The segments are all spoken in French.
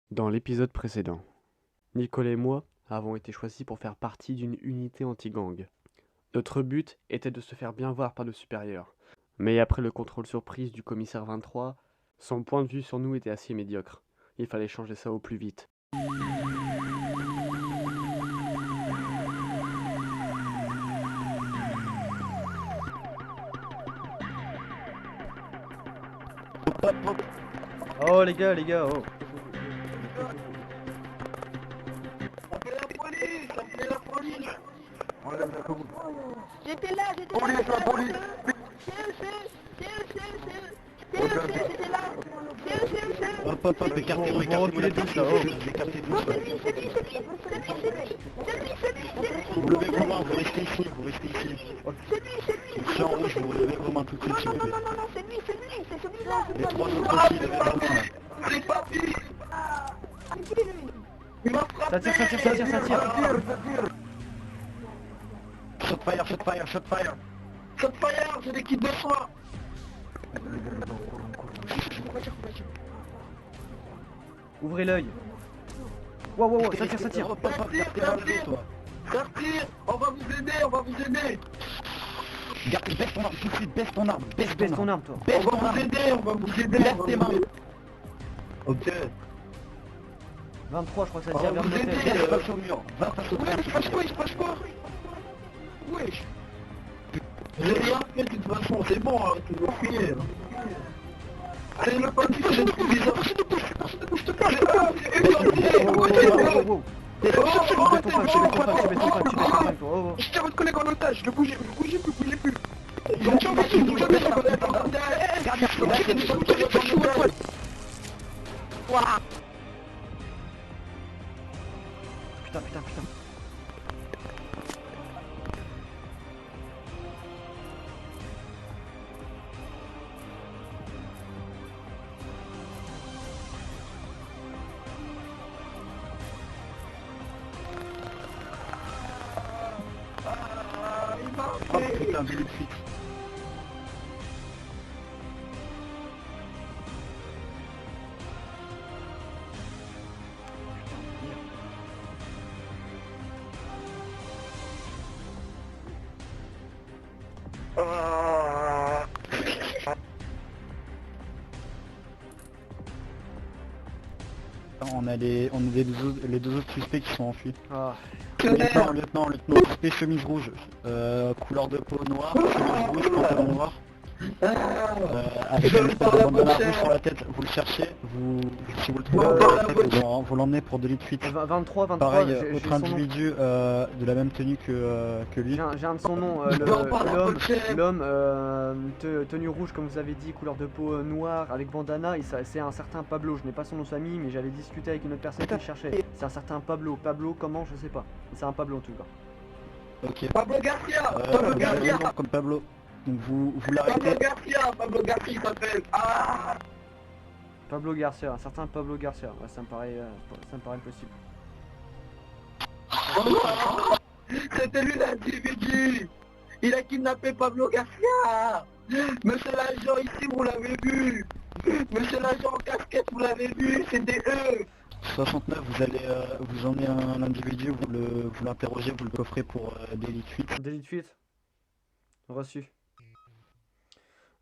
Dans l'épisode précédent, Nicolas et moi avons été choisis pour faire partie d'une unité anti-gang. Notre but était de se faire bien voir par nos supérieurs. Mais après le contrôle surprise du commissaire 23, son point de vue sur nous était assez médiocre. Il fallait changer ça au plus vite. Oh les gars, oh. Appelez la police, appelez la police. J'étais là, Police, la police. j'étais là. Hop, écartez-vous, écartez-vous tous là, écartez tous là. Vous levez vos mains, vous restez ici. Je suis en rouge, vous levez vos mains tout de suite s'il vous plaît. Non, c'est celui-là. Les trois autres aussi, levez vos mains là. C'est pas fini. Il m'a frappé. Ça tire. Ça tire. Shot fire. Shot fire, c'est l'équipe de soins. Ouvrez l'œil. Wow, ça tire. Ça tire. On va vous aider. Baisse ton arme tout de suite, baisse ton arme toi. On va vous aider. Lève tes mains. Ok. 23, je crois que ça On tire va vers vous nos aider. têtes. Va face au mur, va face au mur. Il se passe quoi Wesh. J'ai rien fait de toute façon, c'est bon, hein, tu dois fuir. C'est le papier, j'ai trouvé bizarre. Je te parle pas. Wow. Tu mets ton pack, toi. Je tiens votre collègue en otage, ne bougez plus. Donc tu vas Putain. Oh putain, délit de fuite. On a les deux autres suspects qui sont enfuis. Ah, Lieutenant, suspect chemise rouge, couleur de peau noire, chemise rouge, pantalon noir, avec une espèce de bandana rouge sur la tête, vous le cherchez, si vous le trouvez, vous l'emmenez pour délit de fuite. 23, Pareil, j'ai autre son nom. individu de la même tenue que lui. J'ai un de son nom, l'homme tenue rouge comme vous avez dit, couleur de peau noire avec bandana, c'est un certain Pablo, je n'ai pas son nom de famille mais j'avais discuté avec une autre personne qui le cherchait. C'est un certain Pablo, comment je sais pas, c'est un Pablo en tout cas. Ok. Pablo Garcia. Vous avez le nom comme Pablo. Donc vous l'arrêtez. Pablo Garcia il s'appelle. Ah. Pablo Garcia, un certain Pablo Garcia, ouais, ça me paraît possible. C'était lui l'individu. Il a kidnappé Pablo Garcia. Monsieur l'agent ici, vous l'avez vu. Monsieur l'agent en casquette, vous l'avez vu, c'était eux. 69, vous emmenez un individu, vous l'interrogez, vous le coffrez pour délit de fuite. Délit de fuite. Reçu.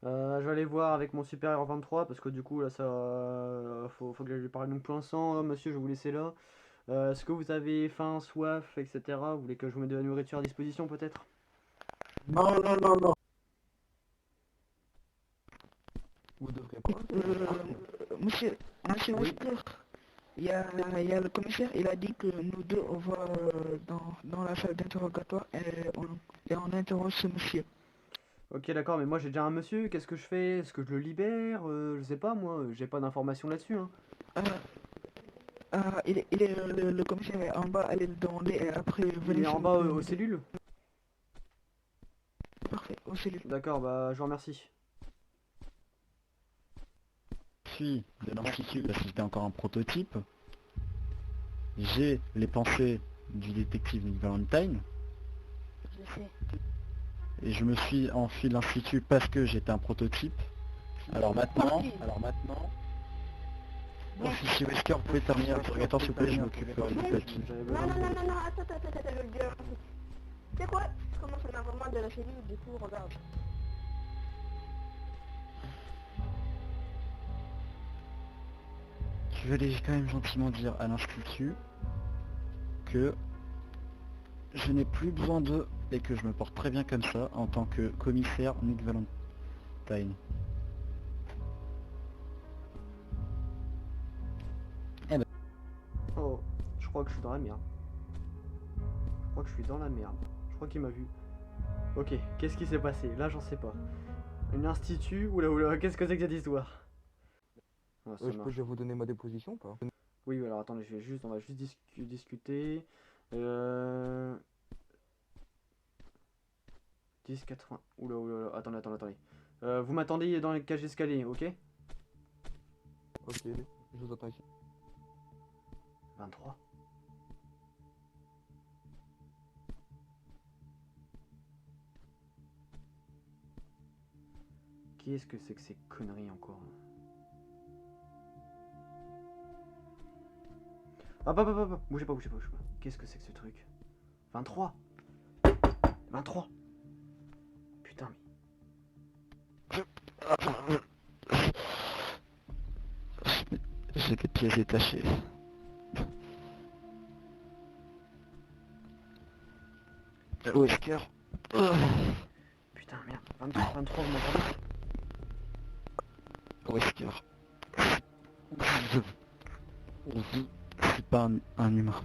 Je vais aller voir avec mon supérieur 23 parce que du coup là ça faut que je lui parle. Donc pour l'instant monsieur je vais vous laisser là. Est-ce que vous avez faim, soif, etc. Vous voulez que je vous mette de la nourriture à disposition peut-être? Non. Vous devrez pas. Monsieur Oscar, il y a le commissaire, il a dit que nous deux on va dans la salle d'interrogatoire et on interroge ce monsieur. Ok d'accord, mais moi j'ai déjà un monsieur, qu'est-ce que je fais? Est-ce que je le libère? Je sais pas moi, j'ai pas d'informations là-dessus hein. Le commissaire est en bas, allez le demander et après Il est en bas aux cellules? Parfait, aux cellules. D'accord, bah je vous remercie. Puis de l'institut, là c'était encore un prototype. J'ai les pensées du détective Nick Valentine. Je sais. Et je me suis enfui de l'institut parce que j'étais un prototype. Alors maintenant, Officier Wesker, vous pouvez terminer l'interrogatoire s'il vous plaît, je m'occupe du papier. J'avais Non, besoin non, de... non, non, non, attends, je vais le dire. Tu sais quoi? Je commence un informant de la cellule, du coup, regarde. Je vais aller quand même gentiment dire à l'institut que je n'ai plus besoin d'eux et que je me porte très bien comme ça en tant que commissaire Nick Valentine. Oh, je crois que je suis dans la merde. Je crois que je suis dans la merde. Je crois qu'il m'a vu. Ok, qu'est-ce qui s'est passé? Là, j'en sais pas. Une institut? Oula oula, qu'est-ce que c'est que cette histoire? Ah, ça Je peux marche. déjà vous donner ma déposition ou pas? Oui, alors attendez, on va juste discuter. 10,80. Oula oula, oula, attendez. Vous m'attendez dans les cages d'escalier, ok? Ok, je vous attends ici. 23. Qu'est-ce que c'est que ces conneries encore? Hop, bougez pas. Qu'est-ce que c'est que ce truc? 23. 23. Putain, J'ai des pièces détachées. Wesker. putain, merde. 23, vous m'entendez? Wesker. C'est pas un humain.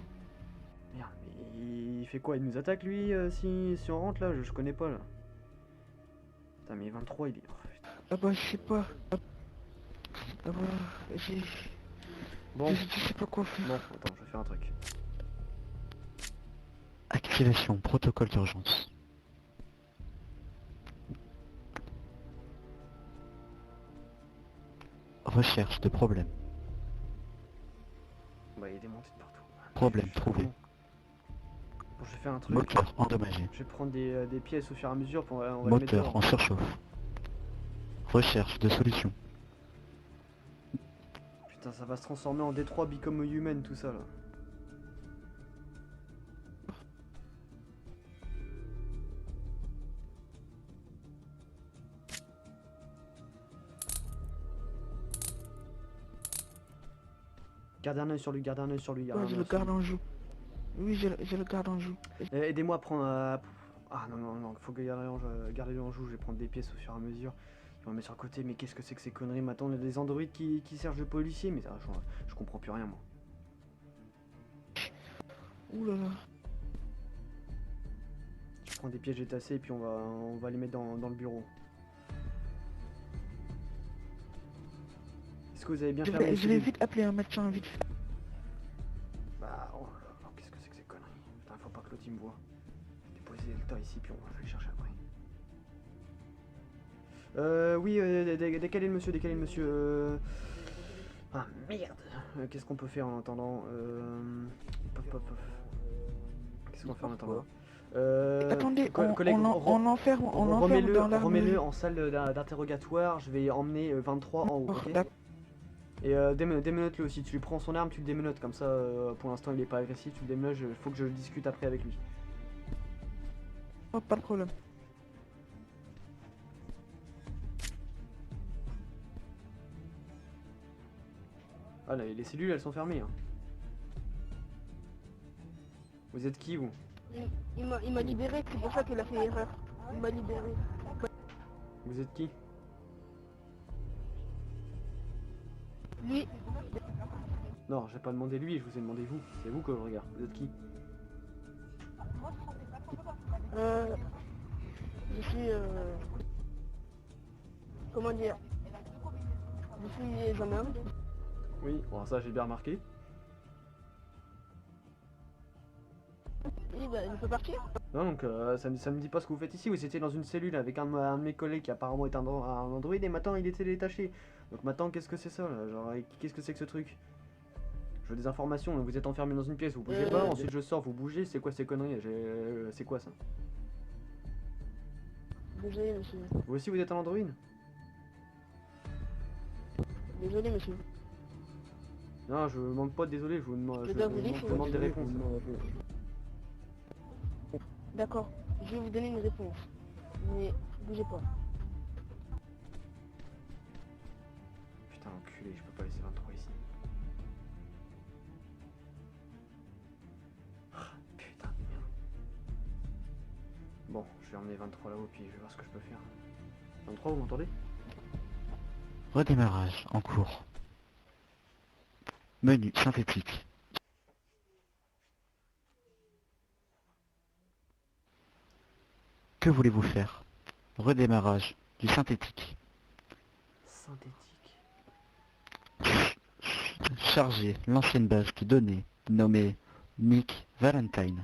Merde, mais il fait quoi? Il nous attaque lui si on rentre là? Je connais pas là. Putain, mais 23 il est... Oh, putain. Ah bah je sais pas. Ah bah j'ai... Bon, Je sais pas quoi faire. bon, attends, je vais faire un truc. Activation protocole d'urgence. Recherche de problème. Bah, il est démonté de partout. Problème trouvé. Bon, je vais faire un truc. Moteur endommagé. Je vais prendre des pièces au fur et à mesure pour on va les mettre Moteur dehors. en surchauffe. Recherche de solution. Putain, ça va se transformer en Détroit Become Human tout ça là. Gardez un œil sur lui, gardez un œil sur lui. Ouais, je le garde en joue. Oui, je le garde en joue. Aidez-moi à prendre... Ah non, faut que garder-le en joue, je vais prendre des pièces au fur et à mesure. Je vais en mettre sur le côté, mais qu'est-ce que c'est que ces conneries maintenant? Il y a des androïdes qui servent de policiers, mais ça, je comprends plus rien moi. Ouh là là. Je prends des pièges détachés et puis on va les mettre dans le bureau. Est-ce que vous avez bien fermé les Je vais cellules? vite appeler un médecin, vite fait. Bah, oh là là, qu'est-ce que c'est que ces conneries? Putain, faut pas que l'autre il me voit. Déposer le tas ici, puis on va aller le chercher après. Oui, décalez le monsieur, Ah, merde. Qu'est-ce qu'on peut faire en attendant? Pop. Qu'est-ce qu'on fait en attendant? Attendez, Collègue, on l'enferme dans l'arme. remets-le en salle d'interrogatoire, je vais emmener 23 en haut, ok? D'accord. Et démenote-le aussi, tu lui prends son arme, tu le démenotes, comme ça pour l'instant il est pas agressif, tu le démenotes, faut que je discute après avec lui. Oh, pas de problème. Ah là, les cellules elles sont fermées hein. Vous êtes qui vous? Il m'a libéré, c'est pour ça qu'il a fait erreur. Il m'a libéré. Vous êtes qui? Lui, Non, j'ai pas demandé lui, je vous ai demandé vous. C'est vous que je regarde. Vous êtes qui? je suis... Comment dire? Je suis gendarme. Oui, bon ça j'ai bien remarqué. Oui, bah, il peut partir. Non, donc ça me dit pas ce que vous faites ici. Vous étiez dans une cellule avec un de mes collègues qui apparemment est un androïde et maintenant il était détaché. Donc maintenant, qu'est-ce que c'est ça là? Genre, qu'est-ce que c'est que ce truc? Je veux des informations. Vous êtes enfermé dans une pièce, vous bougez pas. Ensuite, je sors, vous bougez. C'est quoi ces conneries? C'est quoi ça? Désolé, monsieur. Vous aussi, vous êtes un androïde? Désolé, monsieur. Non, je vous demande pas, désolé, je vous demande, Je dois vous dire, je vous demande des réponses. D'accord, je vais vous donner une réponse. Mais bougez pas. Putain, enculé, je peux pas laisser 23 ici. Ah, putain de merde. Bon, je vais emmener 23 là-haut, puis je vais voir ce que je peux faire. 23, vous m'entendez? Redémarrage en cours. Menu synthétique. Que voulez-vous faire? Redémarrage du synthétique. Synthétique. Charger l'ancienne base de données nommée Nick Valentine.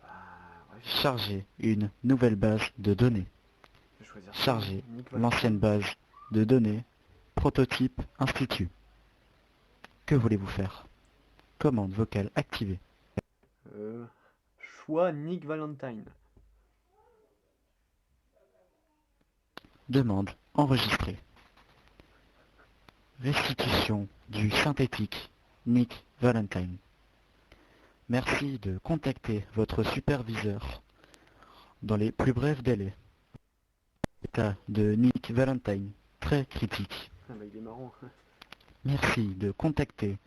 Bah, ouais, Charger une nouvelle base de données. je vais choisir Charger Nick Valentine. l'ancienne base de données Prototype Institut. Que voulez-vous faire? Commande vocale activée. Choix Nick Valentine. Demande enregistrée. Restitution du synthétique Nick Valentine. Merci de contacter votre superviseur dans les plus brefs délais. État de Nick Valentine très critique. Ah bah il est marrant. Merci de contacter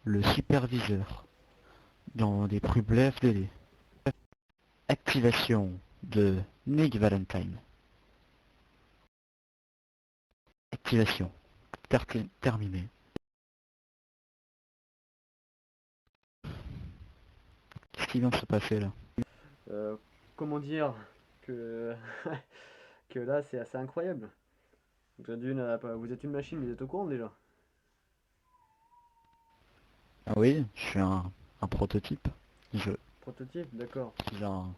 le superviseur dans les plus brefs délais. Activation de Nick Valentine. Activation terminée. Qu'est-ce qui vient de se passer là? Comment dire que que là c'est assez incroyable. Déjà vous êtes une machine, mais vous êtes au courant déjà. Ah oui, je suis un prototype. Prototype, d'accord. J'ai un...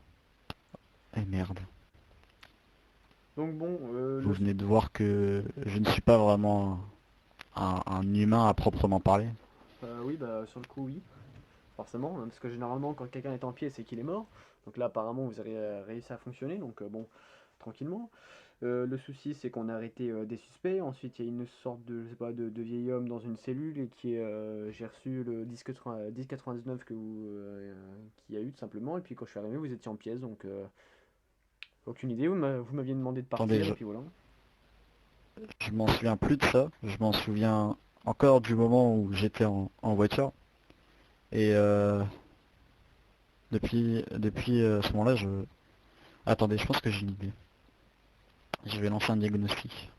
Eh merde. Donc bon, Vous venez de voir que je ne suis pas vraiment un humain à proprement parler. oui, bah sur le coup oui, forcément, hein, parce que généralement quand quelqu'un est en pied c'est qu'il est mort. Donc là apparemment vous avez réussi à fonctionner, donc bon, tranquillement. Le souci c'est qu'on a arrêté des suspects, ensuite il y a une sorte de, je sais pas, de vieil homme dans une cellule et qui j'ai reçu le 1099 qu'il y a eu tout simplement, et puis quand je suis arrivé vous étiez en pièce, donc aucune idée, vous m'aviez demandé de partir, Attendez, et puis voilà. je m'en souviens plus de ça. Je m'en souviens encore du moment où j'étais en voiture. Et depuis ce moment-là, je... Attendez, je pense que j'ai une idée. Je vais lancer un diagnostic.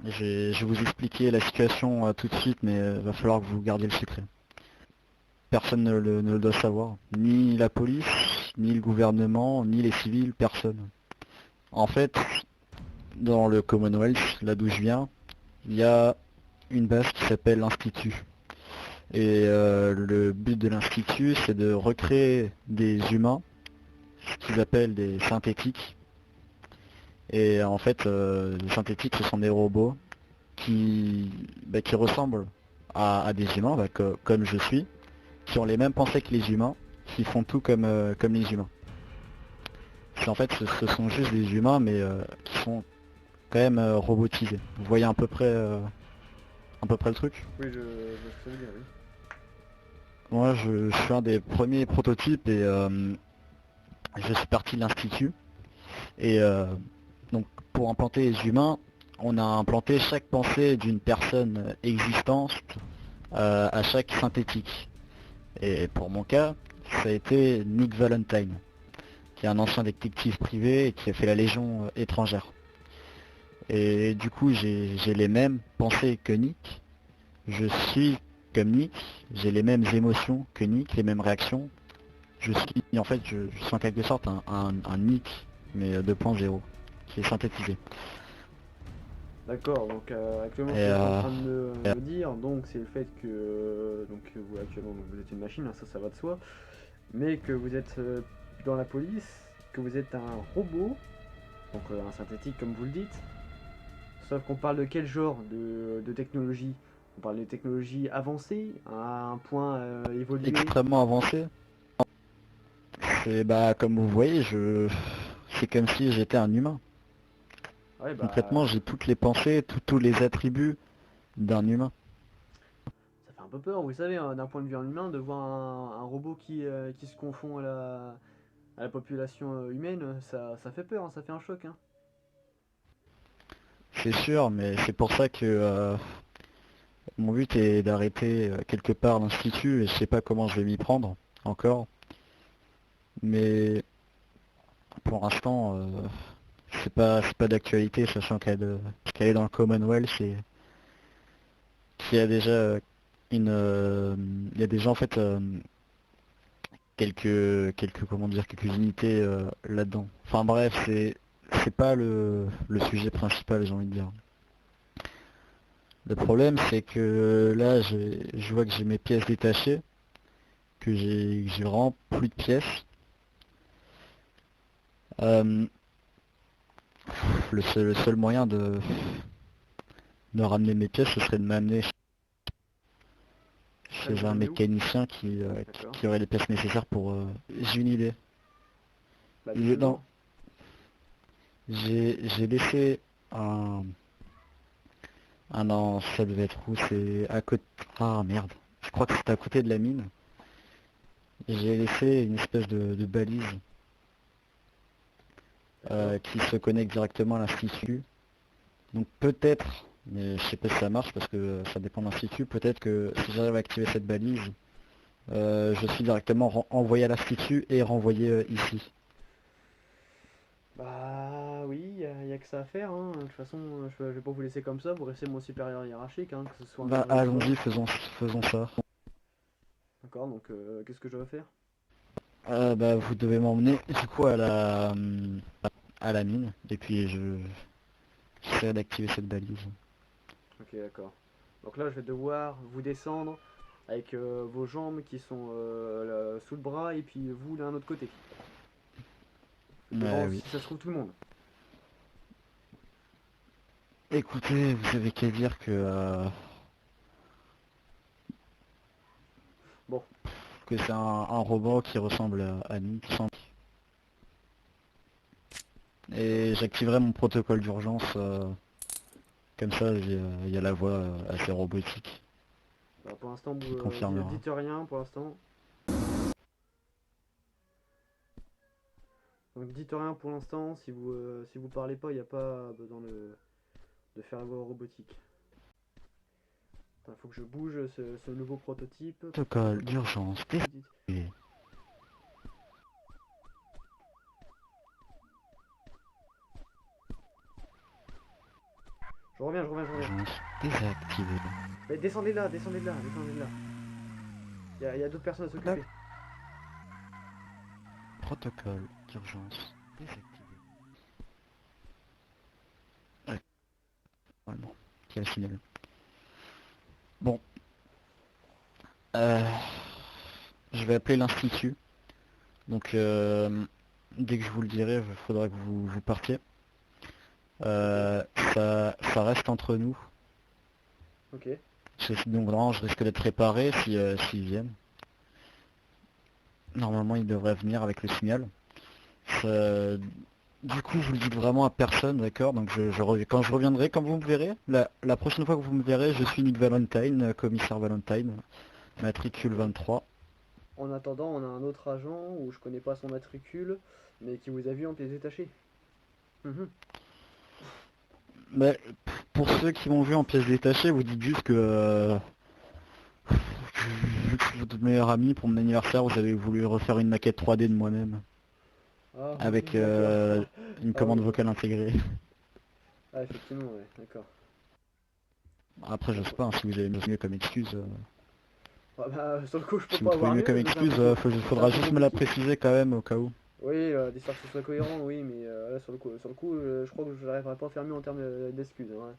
Je vais vous expliquer la situation tout de suite, mais va falloir que vous gardiez le secret. Personne ne le doit savoir. Ni la police, ni le gouvernement, ni les civils, personne. En fait, dans le Commonwealth, là d'où je viens, il y a une base qui s'appelle l'Institut. Et le but de l'Institut, c'est de recréer des humains, ce qu'ils appellent des synthétiques. Et en fait, les synthétiques, ce sont des robots qui ressemblent à des humains, comme je suis, qui ont les mêmes pensées que les humains, qui font tout comme les humains. En fait, ce sont juste des humains, mais qui sont quand même robotisés. Vous voyez à peu près le truc? Oui, je sais bien, oui. Moi, je suis un des premiers prototypes et je suis parti de l'Institut. Et donc, pour implanter les humains, on a implanté chaque pensée d'une personne existante à chaque synthétique. Et pour mon cas, ça a été Nick Valentine, qui est un ancien détective privé et qui a fait la Légion étrangère. Et du coup, j'ai les mêmes pensées que Nick. Je suis comme Nick, j'ai les mêmes émotions que Nick, les mêmes réactions. Je suis en quelque sorte un Nick, mais 2.0, qui est synthétisé. D'accord, donc actuellement ce que vous êtes en train de me dire, donc c'est le fait que vous actuellement donc, vous êtes une machine, hein, ça va de soi, mais que vous êtes dans la police, que vous êtes un robot, donc un synthétique comme vous le dites, sauf qu'on parle de quel genre de technologie? On parle de technologie avancée, à un point évolué. Extrêmement avancé. Et bah comme vous voyez, c'est comme si j'étais un humain. Ouais, bah, Concrètement, j'ai toutes les pensées, tous les attributs d'un humain. ça fait un peu peur, vous savez, hein, d'un point de vue humain, de voir un robot qui se confond à la population humaine, ça fait peur, hein, ça fait un choc. Hein. C'est sûr, mais c'est pour ça que mon but est d'arrêter quelque part l'institut et je sais pas comment je vais m'y prendre encore. Mais pour l'instant, c'est pas d'actualité, sachant qu'elle est dans le Commonwealth et qu'il y a déjà il y a déjà en fait quelques unités là-dedans. Enfin bref, c'est pas le sujet principal, j'ai envie de dire. Le problème, c'est que là, je vois que j'ai mes pièces détachées, que j'ai vraiment plus de pièces. Euh, le seul moyen de ramener mes pièces, ce serait de m'amener chez un Ramener où? mécanicien D'accord. qui aurait les pièces nécessaires pour... J'ai une idée. Bah, Non, dites-le-moi. j'ai laissé un... Ah non, ça devait être où? C'est à côté... Ah merde. Je crois que c'est à côté de la mine. J'ai laissé une espèce de balise D'accord. qui se connecte directement à l'institut. Donc peut-être, mais je sais pas si ça marche parce que ça dépend de l'institut, peut-être que si j'arrive à activer cette balise, je suis directement envoyé à l'institut et renvoyé ici. Bah oui, y a que ça à faire. Hein. De toute façon, je vais pas vous laisser comme ça, vous restez mon supérieur hiérarchique, hein, que ce soit un Bah jour ou pas. allons-y, faisons ça. D'accord, donc qu'est-ce que je dois faire? Bah vous devez m'emmener du coup à la mine et puis j'essaierai d'activer cette balise. Ok, d'accord. Donc là, je vais devoir vous descendre avec vos jambes qui sont là, sous le bras et puis vous d'un autre côté. Devant, Oui. si ça se trouve, tout le monde. Écoutez, vous avez qu'à dire Bon, que c'est un robot qui ressemble à nous. Et j'activerai mon protocole d'urgence, comme ça il y a la voix assez robotique bah, pour l'instant, qui vous confirmera. dites rien pour l'instant. Donc dites rien pour l'instant, si vous parlez pas, il n'y a pas besoin de faire la voix robotique. Il faut que je bouge ce nouveau prototype. Protocole d'urgence Dites- désactivé. Je reviens, je reviens, je reviens. Urgence désactivé. Mais descendez là, descendez là, descendez là. Il y a d'autres personnes à s'occuper. Protocole d'urgence désactivé. Ouais, vraiment. Quel signal. Bon. Je vais appeler l'institut. Donc dès que je vous le dirai, il faudra que vous partiez. Ça reste entre nous. Ok. Donc vraiment, je risque d'être préparé s'ils viennent. Normalement, ils devraient venir avec le signal. Du coup, vous le dites vraiment à personne, d'accord? Donc quand je reviendrai, quand vous me verrez, la prochaine fois que vous me verrez, je suis Nick Valentine, commissaire Valentine, matricule 23. En attendant, on a un autre agent où je connais pas son matricule, mais qui vous a vu en pièces détachées. Mhm. Mais pour ceux qui m'ont vu en pièces détachées, vous dites juste que vu que je suis votre meilleur ami, pour mon anniversaire, vous avez voulu refaire une maquette 3D de moi-même, Ah, avec d'accord. une Ah commande oui. vocale intégrée. Ah, effectivement, ouais, d'accord. Après, je sais pas, hein, si vous avez mieux comme excuse, Ah bah, sur le coup, je peux si vous pas trouvez avoir mieux mieux, comme mais c'est un excuse, peu, faudra juste me la préciser quand même au cas où. Oui, d'histoire que ce soit cohérent, oui, mais là, sur le coup, je crois que je n'arriverai pas à faire mieux en termes d'excuses. Hein.